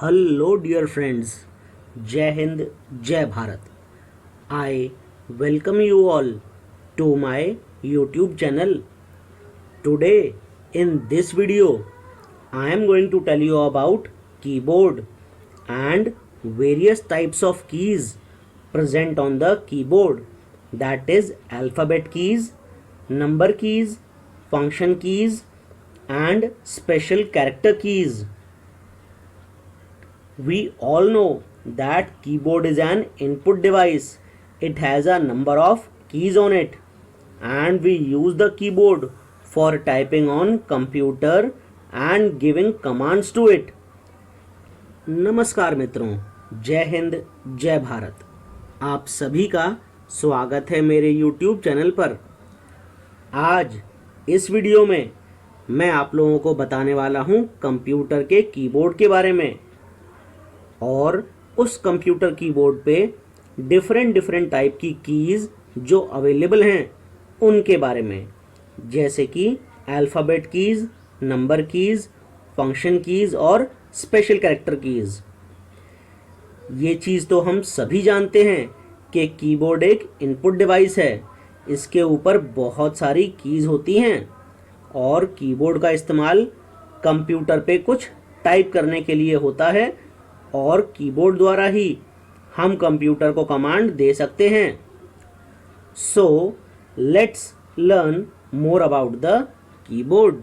Hello, dear friends. Jai Hind, Jai Bharat. I welcome you all to my YouTube channel. Today, in this video, I am going to tell you about keyboard and various types of keys present on the keyboard. That is alphabet keys, number keys, function keys, and special character keys. We all know that keyboard is an input device. It has a number of keys on it, and we use the keyboard for typing on computer and giving commands to it. नमस्कार मित्रों, जय हिंद जय भारत। आप सभी का स्वागत है मेरे YouTube चैनल पर। आज इस वीडियो में मैं आप लोगों को बताने वाला हूं कंप्यूटर के कीबोर्ड के बारे में और उस कंप्यूटर कीबोर्ड पे डिफरेंट टाइप की कीज़ जो अवेलेबल हैं उनके बारे में, जैसे कि alphabet keys, number keys, function keys और स्पेशल कैरेक्टर कीज़। ये चीज़ तो हम सभी जानते हैं कि कीबोर्ड एक इनपुट डिवाइस है। इसके ऊपर बहुत सारी कीज़ होती हैं और कीबोर्ड का इस्तेमाल कंप्यूटर पे कुछ टाइप करने के लिए होता है और कीबोर्ड द्वारा ही हम कंप्यूटर को कमांड दे सकते हैं। So let's learn more about the keyboard.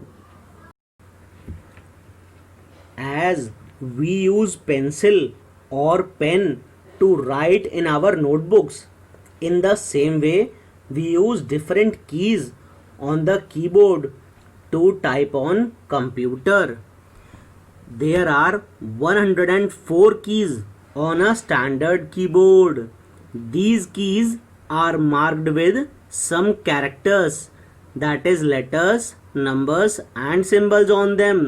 As we use pencil और pen to write in our notebooks, in the same way we use different keys on the keyboard to type on computer. There are 104 keys on a standard keyboard. These keys are marked with some characters, that is letters, numbers and symbols on them.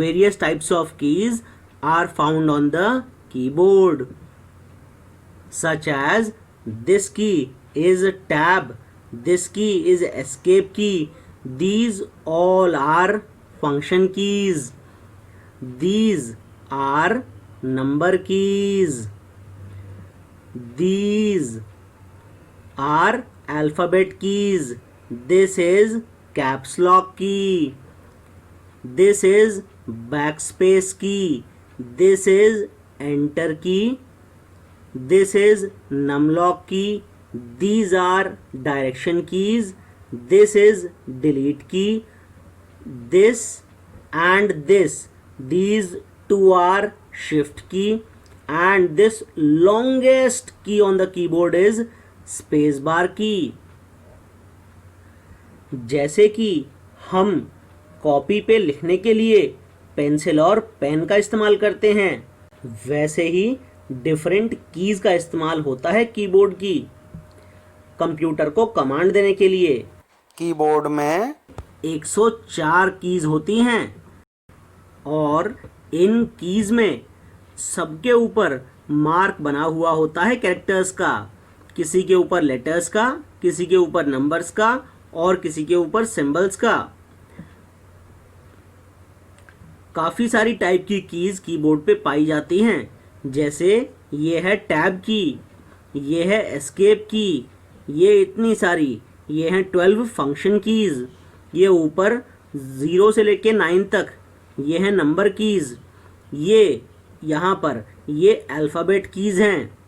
Various types of keys are found on the keyboard, such as this key is tab, this key is escape key. These all are function keys. These are number keys. These are alphabet keys. This is caps lock key. This is backspace key. This is enter key. This is numlock key. These are direction keys. This is delete key. This and this, these two are shift key, and this longest key on the keyboard is space bar key. जैसे कि हम copy पे लिखने के लिए pencil और pen का इस्तेमाल करते हैं, वैसे ही डिफरेंट कीज का इस्तेमाल होता है कीबोर्ड की कंप्यूटर को कमांड देने के लिए। कीबोर्ड में 104 कीज होती हैं और इन कीज में सबके ऊपर मार्क बना हुआ होता है कैरेक्टर्स का, किसी के ऊपर लेटर्स का, किसी के ऊपर नंबर्स का और किसी के ऊपर सिंबल्स का। काफ़ी सारी टाइप की कीज कीबोर्ड पे पाई जाती हैं, जैसे ये है टैब की, ये है एस्केप की, ये इतनी सारी, ये हैं 12 फंक्शन कीज, ये ऊपर 0 से लेके 9 तक, ये हैं नंबर कीज, ये यहाँ पर ये अल्फ़ाबेट कीज हैं,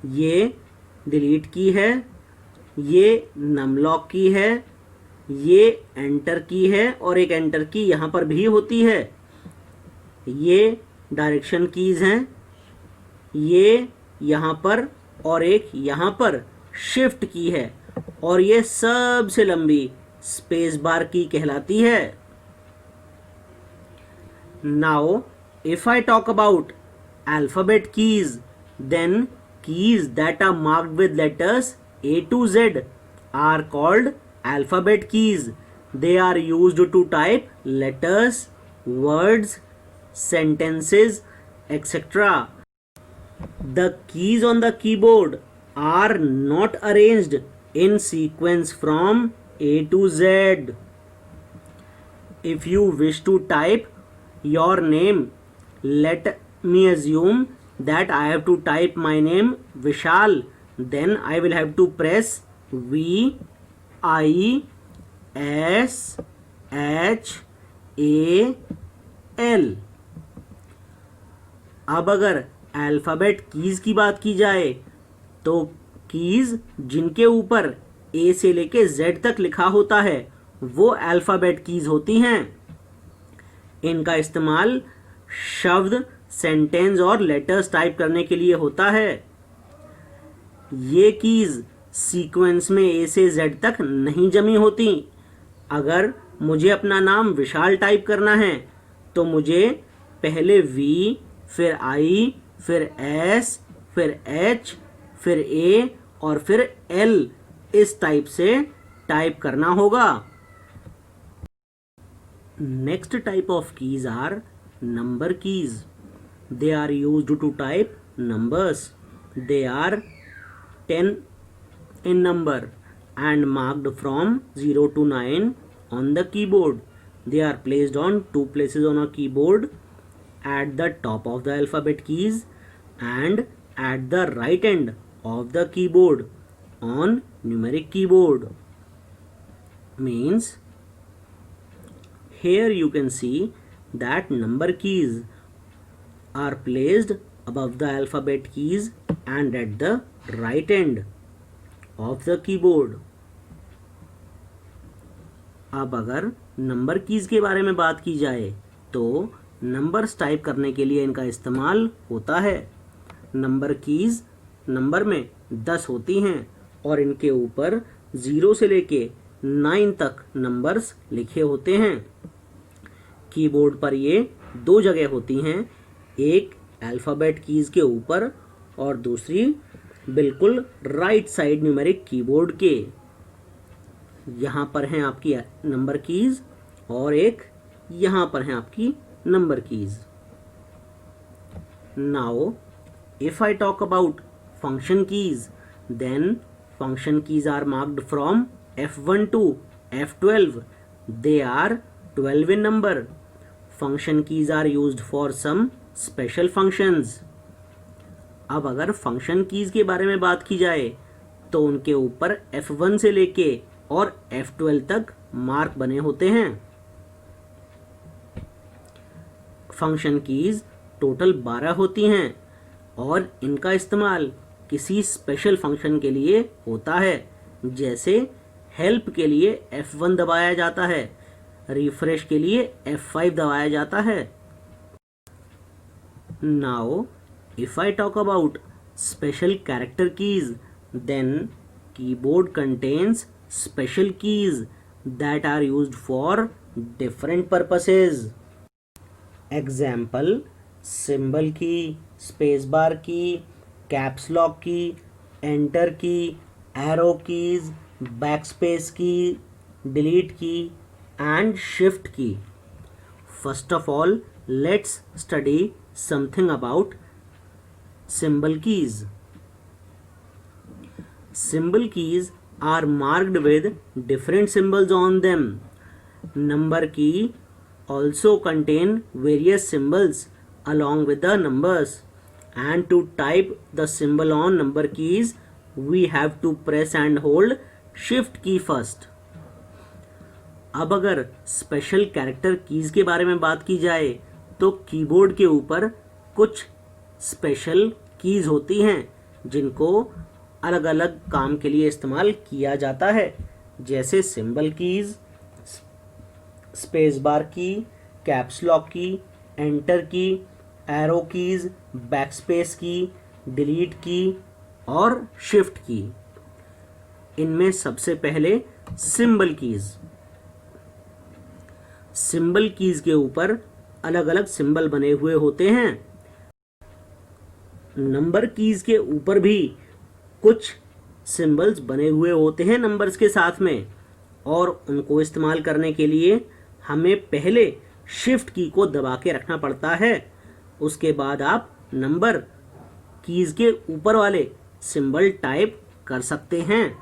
ये डिलीट की है, ये नमलॉक की है, ये एंटर की है और एक एंटर की यहाँ पर भी होती है, ये डायरेक्शन कीज हैं, ये यहाँ पर और एक यहाँ पर शिफ्ट की है और ये सबसे लंबी स्पेस बार की कहलाती है। Now if I talk about alphabet keys, then keys that are marked with letters A to Z are called alphabet keys. They are used to type letters, words, sentences, etc. The keys on the keyboard are not arranged in sequence from A to Z. If you wish to type your name. Let me assume that I have to type my name Vishal. Then I will have to press VISHAL. अब अगर alphabet keys की बात की जाए तो keys जिनके ऊपर ए से लेके जेड तक लिखा होता है वो अल्फ़ाबेट कीज़ होती हैं. इनका इस्तेमाल शब्द, सेंटेंस और लेटर्स टाइप करने के लिए होता है. ये कीज़ सीक्वेंस में ए से जेड तक नहीं जमी होती. अगर मुझे अपना नाम विशाल टाइप करना है तो मुझे पहले वी, फिर आई, फिर एस, फिर एच, फिर ए और फिर एल इस टाइप से टाइप करना होगा. Next type of keys are number keys. They are used to type numbers. They are 10 in number and marked from 0 to 9 on the keyboard. They are placed on two places on a keyboard, at the top of the alphabet keys and at the right end of the keyboard on numeric keyboard. Means here you can see that number keys are placed above the alphabet keys and at the right end of the keyboard. अब अगर number keys के बारे में बात की जाए तो numbers type करने के लिए इनका इस्तेमाल होता है. नंबर कीज नंबर में 10 होती हैं और इनके ऊपर 0 से लेके 9 तक नंबर्स लिखे होते हैं. कीबोर्ड पर ये दो जगह होती हैं, एक अल्फ़ाबेट कीज के ऊपर और दूसरी बिल्कुल राइट साइड न्यूमेरिक कीबोर्ड के. यहाँ पर हैं आपकी नंबर कीज और एक यहाँ पर हैं आपकी number keys. Now if I talk about function keys, then function keys are marked from F1 to F12. They are 12 in number. Function keys are used for some special functions. अब अगर function keys के बारे में बात की जाए तो उनके ऊपर F1 से लेके और F12 तक मार्क बने होते हैं. फंक्शन कीज टोटल 12 होती हैं और इनका इस्तेमाल किसी स्पेशल फंक्शन के लिए होता है. जैसे हेल्प के लिए F1 दबाया जाता है, रिफ्रेश के लिए F5 दबाया जाता है. Now if I talk about special character keys, then keyboard contains special keys that are used for different purposes. Example: symbol key, space bar key, caps lock key, enter key, arrow keys, backspace key, delete key and shift key. First of all, let's study something about symbol keys. Symbol keys are marked with different symbols on them. Number key also contain various symbols along with the numbers, and to type the symbol on number keys we have to press and hold shift key first. अब अगर special character keys के बारे में बात की जाए तो keyboard के ऊपर कुछ स्पेशल कीज होती हैं जिनको अलग अलग काम के लिए इस्तेमाल किया जाता है. जैसे सिंबल कीज, स्पेस बार की, कैप्स लॉक की, एंटर की, एरो कीज, बैकस्पेस की, डिलीट की और शिफ्ट की. इनमें सबसे पहले सिंबल कीज. सिंबल कीज के ऊपर अलग अलग सिंबल बने हुए होते हैं. नंबर कीज के ऊपर भी कुछ सिंबल्स बने हुए होते हैं नंबर्स के साथ में, और उनको इस्तेमाल करने के लिए हमें पहले शिफ्ट की को दबा के रखना पड़ता है. उसके बाद आप नंबर कीज के ऊपर वाले सिंबल टाइप कर सकते हैं.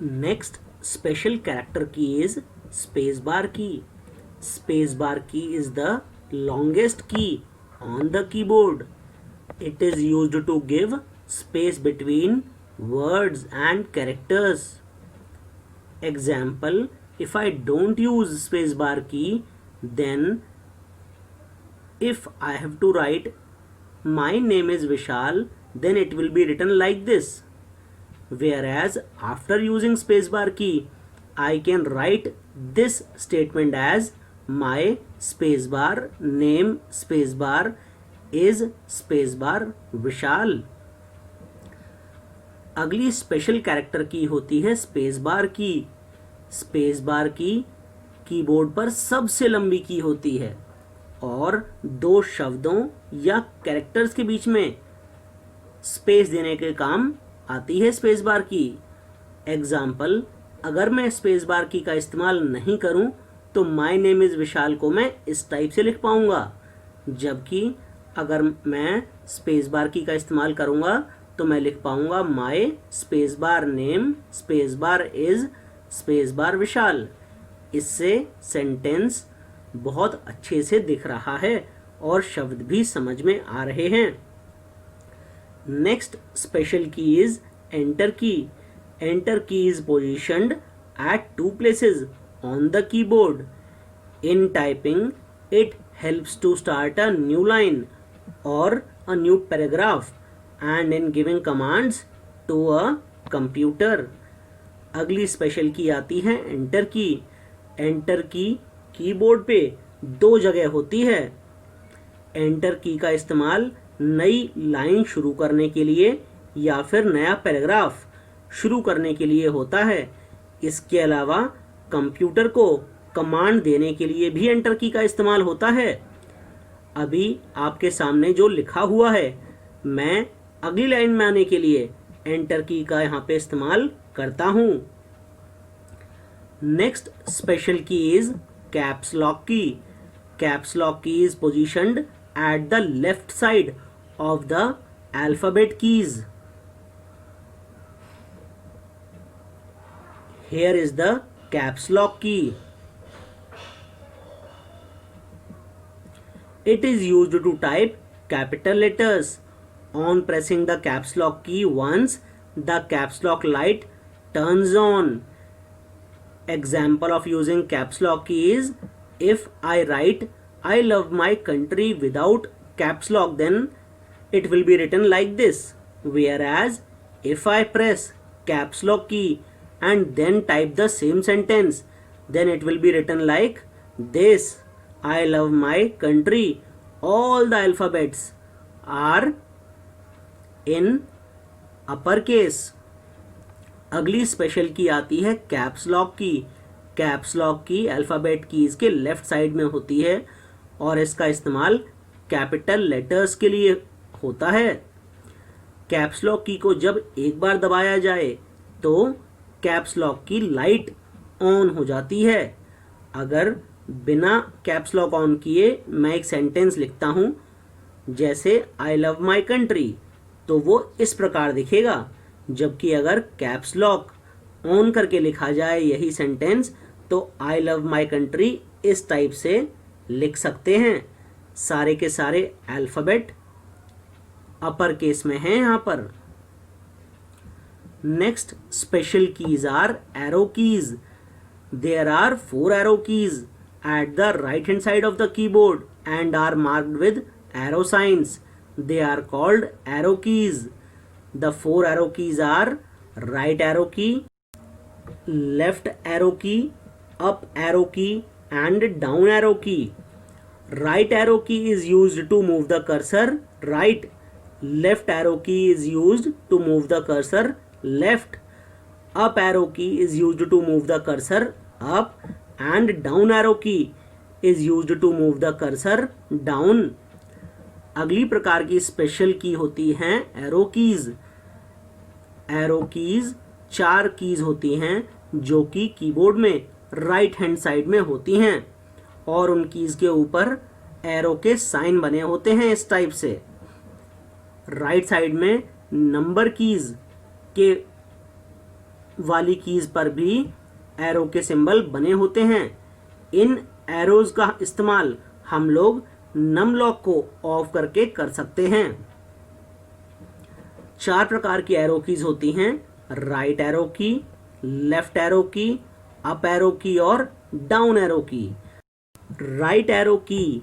नेक्स्ट स्पेशल कैरेक्टर की इज स्पेस बार की. space bar key is the longest key on the keyboard. It is used to give space between words and characters. Example, if I don't use space bar key, then if I have to write my name is Vishal, then it will be written like this. Whereas after using space bar key, I can write this statement as my space bar name space bar is space bar Vishal. अगली special character की होती है space bar की. Space bar की keyboard पर सबसे लंबी की होती है और दो शब्दों या कैरेक्टर्स के बीच में स्पेस देने के काम आती है स्पेस बार की. एग्जाम्पल, अगर मैं स्पेस बार की का इस्तेमाल नहीं करूं तो माय नेम इज़ विशाल को मैं इस टाइप से लिख पाऊंगा, जबकि अगर मैं स्पेस बार की का इस्तेमाल करूंगा तो मैं लिख पाऊंगा my space bar name space bar is space bar Vishal. इससे सेंटेंस बहुत अच्छे से दिख रहा है और शब्द भी समझ में आ रहे हैं. Next special key is enter की. एंटर की is positioned eight 2 places on the keyboard. In typing, it helps to start a new line or a new paragraph and in giving commands to a computer. अगली special की आती है enter की. Enter की keyboard पे 2 जगह होती है. एंटर की का इस्तेमाल नई लाइन शुरू करने के लिए या फिर नया पैराग्राफ शुरू करने के लिए होता है. इसके अलावा कंप्यूटर को कमांड देने के लिए भी एंटर की का इस्तेमाल होता है. अभी आपके सामने जो लिखा हुआ है, मैं अगली लाइन में आने के लिए एंटर की का यहाँ पे इस्तेमाल करता हूँ. Next special key is caps lock key. Caps lock key is positioned at the left side of the alphabet keys. Here is the caps lock key. It is used to type capital letters. On pressing the caps lock key once, the caps lock light turns on. Example of using caps lock key is, if I write I love my country without caps lock, then it will be written like this. Whereas if I press caps lock key and then type the same sentence, then it will be written like this. I love my country. All the alphabets are in uppercase. अगली special की आती है caps lock key. Caps lock की alphabet keys के left side में होती है और इसका इस्तेमाल कैपिटल लेटर्स के लिए होता है. कैप्स लॉक की को जब एक बार दबाया जाए तो कैप्स लॉक की लाइट ऑन हो जाती है. अगर बिना कैप्स लॉक ऑन किए मैं एक सेंटेंस लिखता हूँ जैसे आई लव माई कंट्री, तो वो इस प्रकार दिखेगा. जबकि अगर कैप्स लॉक ऑन करके लिखा जाए यही सेंटेंस तो आई लव माई कंट्री इस टाइप से लिख सकते हैं. सारे के सारे अल्फ़ाबेट अपर केस में हैं यहाँ पर. Next special keys are arrow keys. There are 4 arrow keys at the right hand side of the keyboard and are marked with arrow signs. They are called arrow keys. The 4 arrow keys are right arrow key, left arrow key, up arrow key and down arrow key. Right arrow key is used to move the cursor right. Left arrow key is used to move the cursor left. Up arrow key is used to move the cursor up and down arrow key is used to move the cursor down. अगली प्रकार की special की होती हैं arrow keys. Arrow keys 4 keys होती हैं जो कि कीबोर्ड में राइट हैंड साइड में होती हैं और उन कीज के ऊपर एरो के साइन बने होते हैं इस टाइप से. राइट साइड में नंबर कीज के वाली कीज पर भी एरो के सिंबल बने होते हैं. इन एरोज का इस्तेमाल हम लोग नम लॉक को ऑफ करके कर सकते हैं। 4 प्रकार की एरो कीज होती हैं, राइट एरो की, लेफ्ट एरो की, अप एरो की और डाउन एरो की। राइट एरो की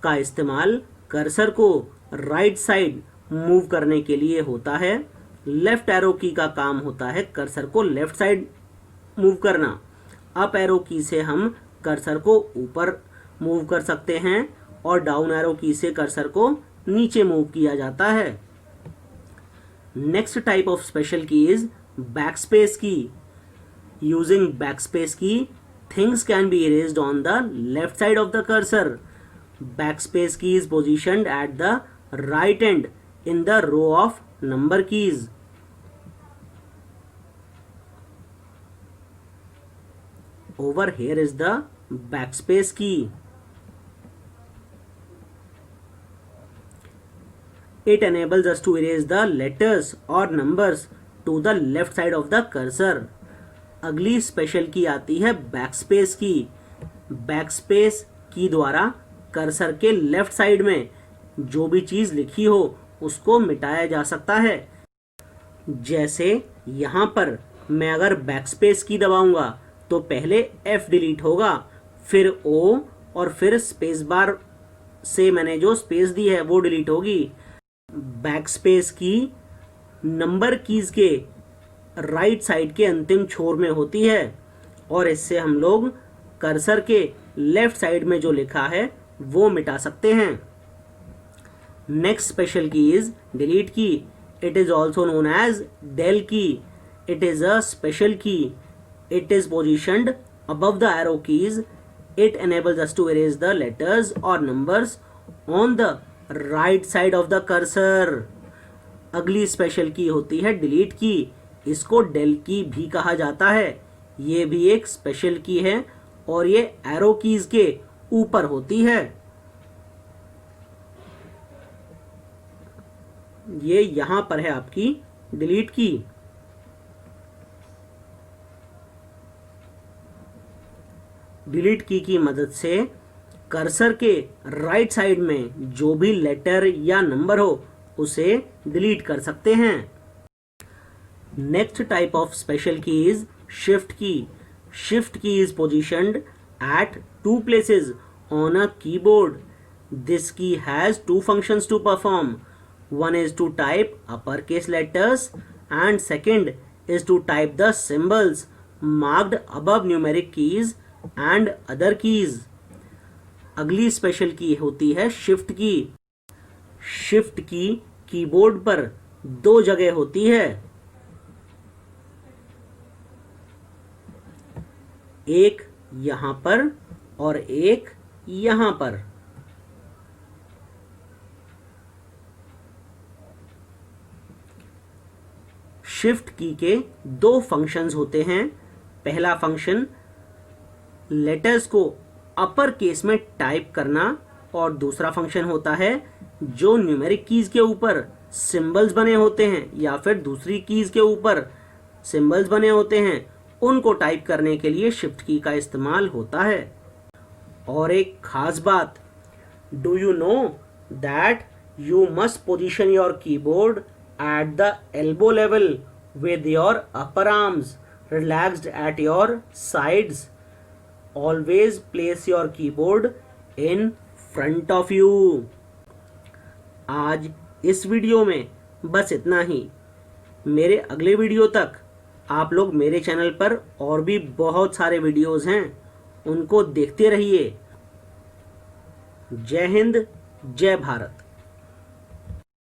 का इस्तेमाल कर्सर को राइट साइड मूव करने के लिए होता है। लेफ्ट एरो की का काम होता है कर्सर को लेफ्ट साइड मूव करना। अप एरो की से हम कर्सर को ऊपर मूव कर सकते हैं और डाउन एरो की से कर्सर को नीचे मूव किया जाता है। Next type of special key is backspace की। यूजिंग बैकस्पेस की, things can be erased on the left side of the cursor. Backspace key is positioned at the right end in the row of number keys. Over here is the backspace key. It enables us to erase the letters or numbers to the left side of the cursor. अगली special की आती है backspace की। Backspace की द्वारा cursor के left side में जो भी चीज लिखी हो उसको मिटाया जा सकता है। जैसे यहाँ पर मैं अगर बैकस्पेस की दबाऊंगा तो पहले F डिलीट होगा, फिर O और फिर स्पेस बार से मैंने जो स्पेस दी है वो डिलीट होगी। बैकस्पेस की नंबर कीज के राइट साइड के अंतिम छोर में होती है और इससे हम लोग कर्सर के लेफ्ट साइड में जो लिखा है वो मिटा सकते हैं। Next special key is delete key. It is also known as del key. It is a special key. It is positioned above the arrow keys. It enables us to erase the letters or numbers on the right side of the cursor. अगली special की होती है delete की। इसको del की भी कहा जाता है। ये भी एक स्पेशल की है और ये एरो कीज के ऊपर होती है। ये यहां पर है आपकी डिलीट की। डिलीट की मदद से कर्सर के राइट साइड में जो भी लेटर या नंबर हो उसे डिलीट कर सकते हैं। Next type of special key is shift की। शिफ्ट की is positioned eight 2 places on a keyboard. This key has 2 functions to perform. One is to type uppercase letters and second is to type the symbols marked above numeric keys and other keys. अगली special की होती है shift की। Shift की keyboard पर 2 जगह होती है, एक यहां पर और एक यहां पर। शिफ्ट की के 2 फंक्शंस होते हैं। पहला फंक्शन लेटर्स को अपर केस में टाइप करना और दूसरा फंक्शन होता है जो न्यूमेरिक कीज के ऊपर सिंबल्स बने होते हैं या फिर दूसरी कीज के ऊपर सिंबल्स बने होते हैं उनको टाइप करने के लिए शिफ्ट की का इस्तेमाल होता है। और एक खास बात, do you know that you must position your keyboard at the elbow level with your upper arms relaxed at your sides. Always place your keyboard in front of you. आज इस वीडियो में बस इतना ही। मेरे अगले वीडियो तक आप लोग मेरे चैनल पर और भी बहुत सारे वीडियोस हैं, उनको देखते रहिए। जय हिंद, जय भारत।